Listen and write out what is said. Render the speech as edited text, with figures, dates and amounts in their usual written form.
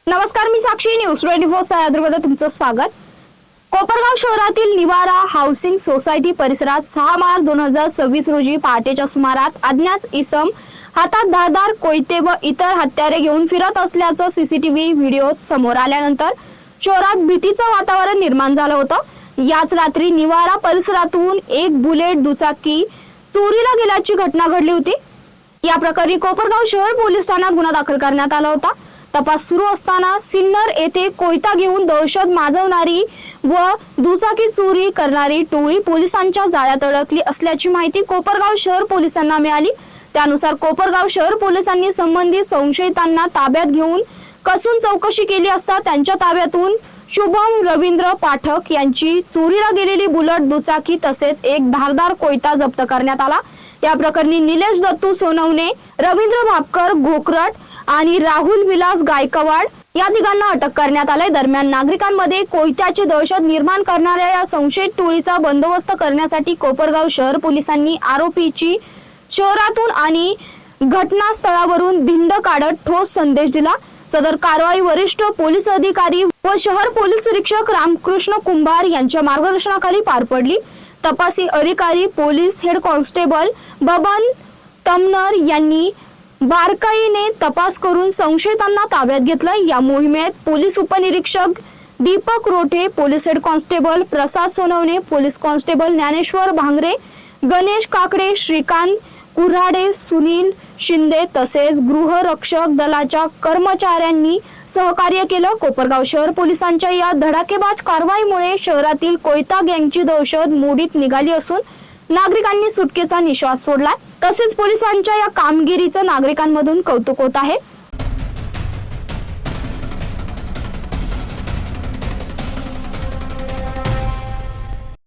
नमस्कार, मी साक्षी. न्यूज 24 सह्याद्रीमध्ये तुमचं स्वागत. कोपरगाव शहरातील निवारा हाऊसिंग सोसायटी परिसरात 6 मार्च 2026 रोजी पहाटेच्या सुमारात अज्ञात इसम हातात धारदार कोयते व इतर हत्यारे घेऊन फिरत असल्याचं सीसीटीव्ही व्हिडिओत समोर आल्यानंतर शहरात भीतीचं वातावरण निर्माण झालं होतं. याच रात्री निवारा परिसरातून एक बुलेट दुचाकी चोरीला गेल्याची घटना घडली होती. या प्रकरणी कोपरगाव शहर पोलीस ठाण्यात गुन्हा दाखल करण्यात आला होता. तपास सुरू असताना सिन्नर येथे कोयता घेऊन दहशत माजवणारी व दुचाकी चोरी करणारी टोळी पोलिसांच्या जाळ्यात अडकली असल्याची माहिती कोपरगाव शहर पोलिसांना मिळाली. त्यानुसार कोपरगाव शहर पोलिसांनी संबंधित संशयितांना ताब्यात घेऊन कसून चौकशी केली असता त्यांच्या ताब्यातून शुभम रवींद्र पाठक यांची चोरीला गेलेली बुलेट दुचाकी तसेच एक धारदार कोयता जप्त करण्यात आला. या प्रकरणी निलेश दत्तू सोनवणे, रवींद्र भापकर घोकरट आणि राहुल विलास गायकवाड या तिघांना अटक करण्यात आले. दरम्यान नागरिकांमध्ये कोयत्याची दहशत निर्माण करणाऱ्या या संशयित टोळीचा बंदोबस्त करण्यासाठी कोपरगाव शहर पोलिसांनी आरोपीची शहरातून आणि घटनास्थळावरून धिंड काढत ठोस संदेश दिला. सदर कारवाई वरिष्ठ पोलीस अधिकारी व शहर पोलीस निरीक्षक रामकृष्ण कुंभार यांच्या मार्गदर्शनाखाली पार पडली. तपासी अधिकारी police head constable Baban Tamnar यांनी बारकाईने तपास करून संशयितांना ताब्यात घेतलं. या मोहिमेत पोलीस उपनिरीक्षक Deepak Rothe, police head constable Prasad Sonawane, police constable Dnyaneshwar Bhangre, Ganesh Kakade, Shrikant Kurhade, Sunil Shinde तसेच गृहरक्षक दलाच्या कर्मचाऱ्यांनी सहकार्य केलं. कोपरगाव शहर पोलिसांच्या या धडाकेबाज कारवाईमुळे शहरातील कोयता गँगची दहशत मोडीत निघाली असून नागरिकांनी सुटकेचा निश्वास सोडलाय. तसेच पोलिसांच्या या कामगिरीचं नागरिकांमधून कौतुक होत आहे.